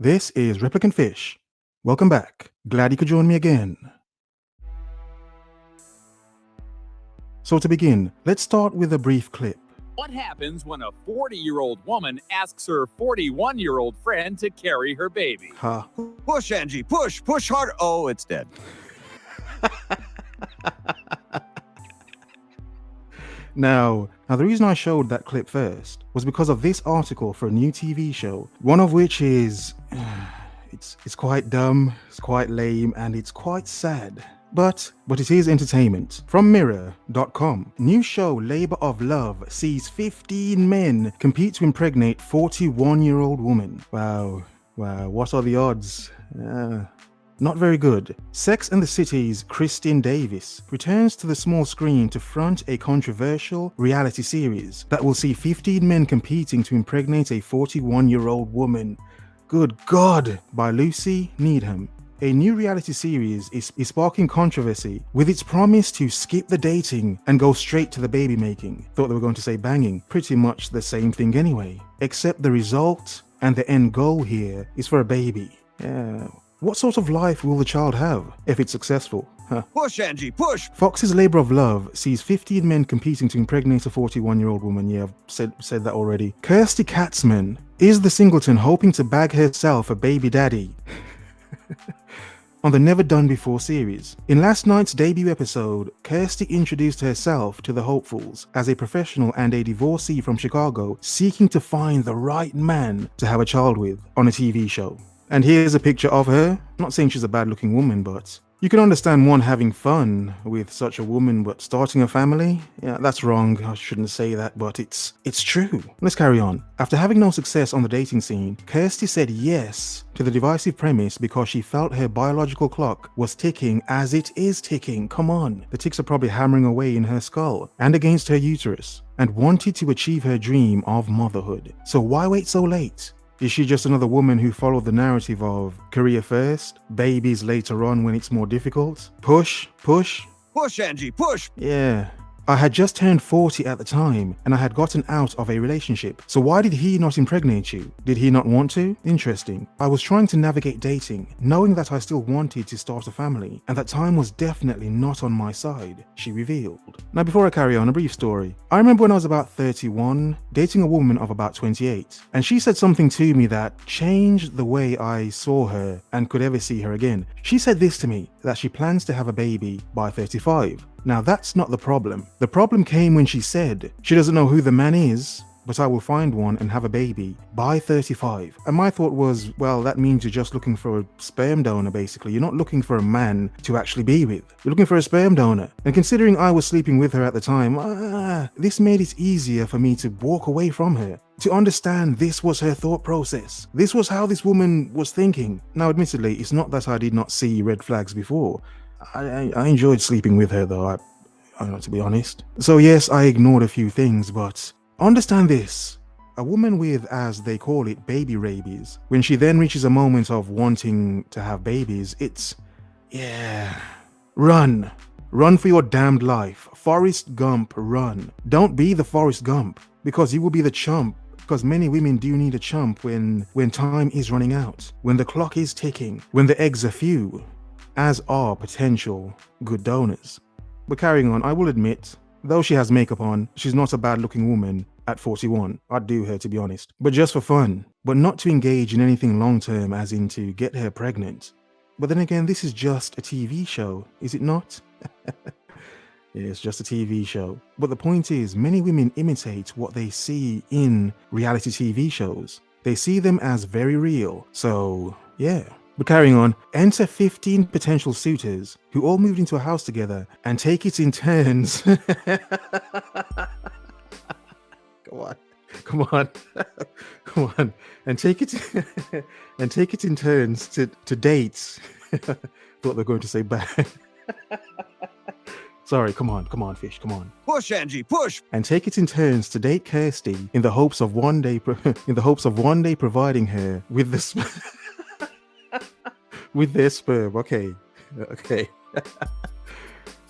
This is Replicant Fish. Welcome back. Glad you could join me again. So to begin, let's start with a brief clip. What happens when a 40-year-old woman asks her 41-year-old friend to carry her baby? Ha. Push, Angie, push hard. Oh, it's dead. Now, the reason I showed that clip first was because of this article for a new TV show, one of which is... it's quite dumb, it's quite lame, and it's quite sad. But it is entertainment. From Mirror.com, new show Labor of Love sees 15 men compete to impregnate 41-year-old woman. Wow, what are the odds? Not very good. Sex and the City's Christine Davis returns to the small screen to front a controversial reality series that will see 15 men competing to impregnate a 41-year-old woman. Good God! By Lucy Needham. A new reality series is sparking controversy with its promise to skip the dating and go straight to the baby making. Thought they were going to say banging. Pretty much the same thing anyway. Except the result and the end goal here is for a baby. What sort of life will the child have if it's successful? Push, Angie, push. Fox's Labor of Love sees 15 men competing to impregnate a 41-year-old woman. Yeah, I've said that already. Kirsty Katzman is the singleton hoping to bag herself a baby daddy. On the Never Done Before series. In last night's debut episode, Kirsty introduced herself to the hopefuls as a professional and a divorcee from Chicago seeking to find the right man to have a child with on a TV show. And here's a picture of her. I'm not saying she's a bad looking woman, but you can understand one having fun with such a woman, but starting a family? Yeah, that's wrong. I shouldn't say that, but it's true. Let's carry on. After having no success on the dating scene, Kirsty said yes to the divisive premise because she felt her biological clock was ticking as it is ticking. Come on. The ticks are probably hammering away in her skull and against her uterus, and wanted to achieve her dream of motherhood. So why wait so late? Is she just another woman who followed the narrative of career first, babies later on when it's more difficult? Push. Push, Angie, push. Yeah. I had just turned 40 at the time, and I had gotten out of a relationship. So why did he not impregnate you? Did he not want to? Interesting. I was trying to navigate dating, knowing that I still wanted to start a family, and that time was definitely not on my side, she revealed. Now before I carry on, a brief story. I remember when I was about 31, dating a woman of about 28, and she said something to me that changed the way I saw her and could ever see her again. She said this to me, that she plans to have a baby by 35. Now that's not the problem. The problem came when she said she doesn't know who the man is, but I will find one and have a baby by 35. And my thought was, well, that means you're just looking for a sperm donor basically. You're not looking for a man to actually be with. You're looking for a sperm donor. And considering I was sleeping with her at the time, this made it easier for me to walk away from her. To understand this was her thought process. This was how this woman was thinking. Now admittedly, it's not that I did not see red flags before. I enjoyed sleeping with her though, to be honest. So yes, I ignored a few things, but understand this. A woman with, as they call it, baby rabies, when she then reaches a moment of wanting to have babies, run. Run for your damned life. Forrest Gump, run. Don't be the Forrest Gump, because you will be the chump. Because many women do need a chump when time is running out, when the clock is ticking, when the eggs are few, as are potential good donors. But carrying on, I will admit, though she has makeup on, she's not a bad looking woman at 41. I'd do her, to be honest. But just for fun, but not to engage in anything long term as in to get her pregnant. But then again, this is just a TV show, is it not? It's just a TV show. But the point is, many women imitate what they see in reality TV shows. They see them as very real. So, yeah. But carrying on, enter 15 potential suitors who all moved into a house together and take it in turns. Come on. And take it in turns to date. Thought they were going to say bang. Sorry, come on, Fish, come on. Push, Angie, push. And take it in turns to date Kirsty in the hopes of one day providing her with with their sperm. Okay.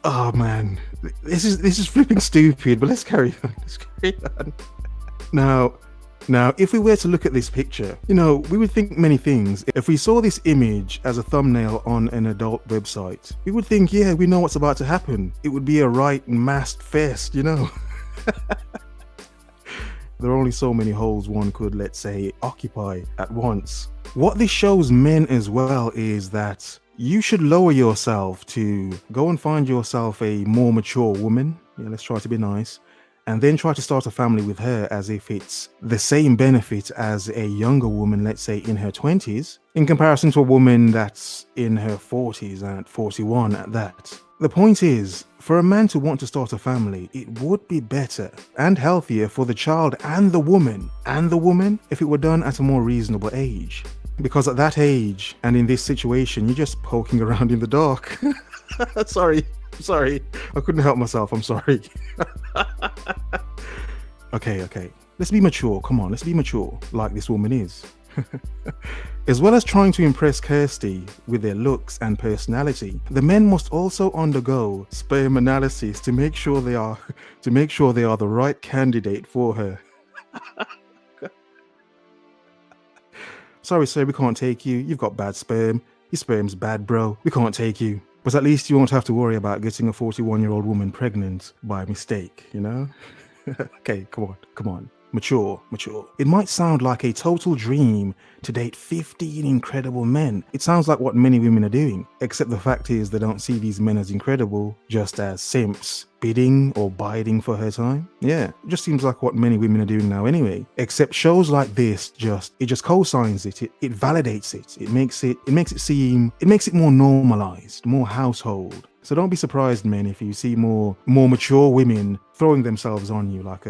Oh man, this is flipping stupid. But let's carry on. Now, Now, if we were to look at this picture, we would think many things. If we saw this image as a thumbnail on an adult website, we would think, yeah, we know what's about to happen. It would be a right masked fest, There are only so many holes one could, let's say, occupy at once. What this shows men as well is that you should lower yourself to go and find yourself a more mature woman. Yeah, let's try to be nice. And then try to start a family with her as if it's the same benefit as a younger woman, let's say in her 20s, in comparison to a woman that's in her 40s and 41 at that. The point is, for a man to want to start a family, it would be better and healthier for the child and the woman if it were done at a more reasonable age. Because at that age and in this situation, you're just poking around in the dark. Sorry, I couldn't help myself, I'm sorry. Okay, let's be mature, come on, let's be mature, like this woman is. As well as trying to impress Kirsty with their looks and personality, the men must also undergo sperm analysis to make sure they are the right candidate for her. Sorry sir, we can't take you, you've got bad sperm, your sperm's bad bro, we can't take you. But at least you won't have to worry about getting a 41-year-old woman pregnant by mistake, Okay, come on. Mature. It might sound like a total dream to date 15 incredible men. It sounds like what many women are doing, except the fact is they don't see these men as incredible, just as simps, bidding or biding for her time. Yeah, it just seems like what many women are doing now anyway. Except shows like this just co-signs it, it validates it, it makes it more normalized, more household. So don't be surprised, men, if you see more mature women throwing themselves on you like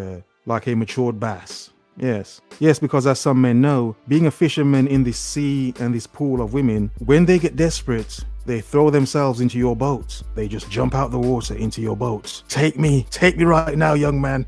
a matured bass. Yes, because as some men know, being a fisherman in this sea and this pool of women, when they get desperate, they throw themselves into your boat. They just jump out the water into your boat. Take me right now, young man.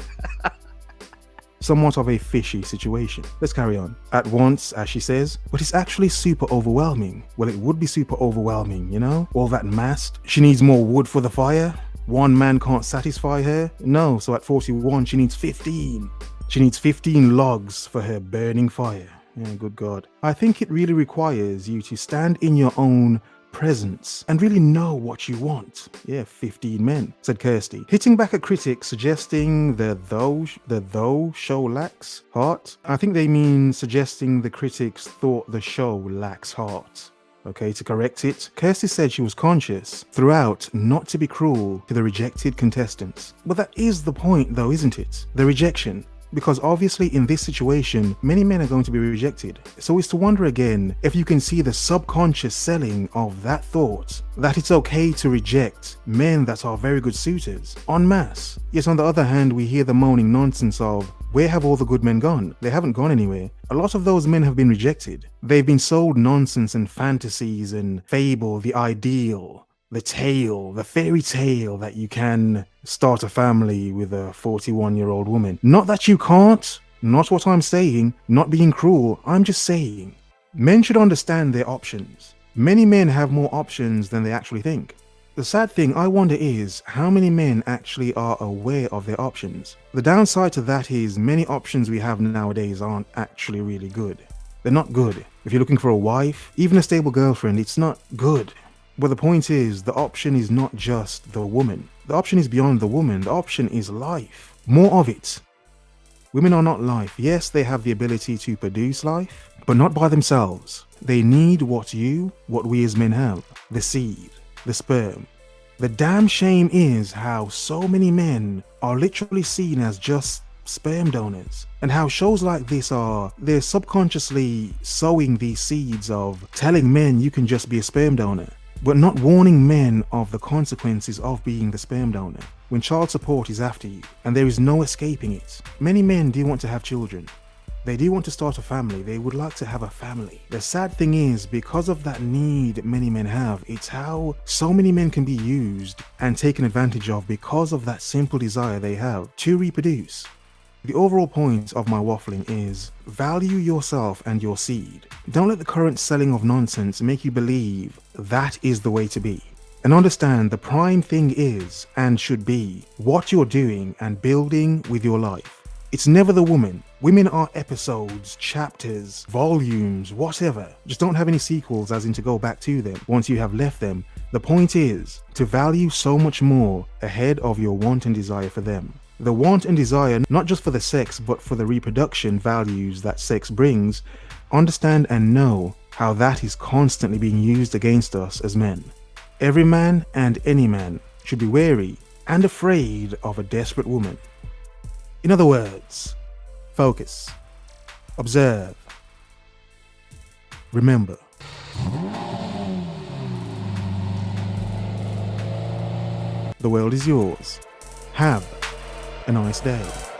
Somewhat of a fishy situation. Let's carry on. At once, as she says, but it's actually super overwhelming. Well, it would be super overwhelming, all that mast. She needs more wood for the fire. One man can't satisfy her. No, so at 41, she needs 15. She needs 15 logs for her burning fire. Yeah, good God. I think it really requires you to stand in your own presence and really know what you want. Yeah, 15 men, said Kirsty, hitting back at critics suggesting the though show lacks heart. I think they mean suggesting the critics thought the show lacks heart. Okay, to correct it, Kirsty said she was conscious throughout not to be cruel to the rejected contestants. But that is the point though, isn't it? The rejection. Because obviously in this situation, many men are going to be rejected. So it's to wonder again if you can see the subconscious selling of that thought, that it's okay to reject men that are very good suitors, en masse. Yet on the other hand, we hear the moaning nonsense of, where have all the good men gone? They haven't gone anywhere. A lot of those men have been rejected. They've been sold nonsense and fantasies and fable, the ideal, the tale, the fairy tale that you can start a family with a 41-year-old woman. Not that you can't, not what I'm saying, not being cruel, I'm just saying. Men should understand their options. Many men have more options than they actually think. The sad thing I wonder is how many men actually are aware of their options. The downside to that is many options we have nowadays aren't actually really good. They're not good. If you're looking for a wife, even a stable girlfriend, it's not good. But the point is, the option is not just the woman. The option is beyond the woman. The option is life. More of it. Women are not life. Yes, they have the ability to produce life, but not by themselves. They need what we as men have. The seed, the sperm. The damn shame is how so many men are literally seen as just sperm donors, and how shows like this they're subconsciously sowing these seeds of telling men you can just be a sperm donor, but not warning men of the consequences of being the sperm donor. When child support is after you, and there is no escaping it. Many men do want to have children. They do want to start a family. They would like to have a family. The sad thing is, because of that need many men have, it's how so many men can be used and taken advantage of because of that simple desire they have to reproduce. The overall point of my waffling is, value yourself and your seed. Don't let the current selling of nonsense make you believe that is the way to be. And understand the prime thing is, and should be, what you're doing and building with your life. It's never the woman. Women are episodes, chapters, volumes, whatever. Just don't have any sequels as in to go back to them once you have left them. The point is to value so much more ahead of your want and desire for them. The want and desire, not just for the sex, but for the reproduction values that sex brings, understand and know how that is constantly being used against us as men. Every man and any man should be wary and afraid of a desperate woman. In other words, focus, observe, remember. The world is yours. Have a nice day.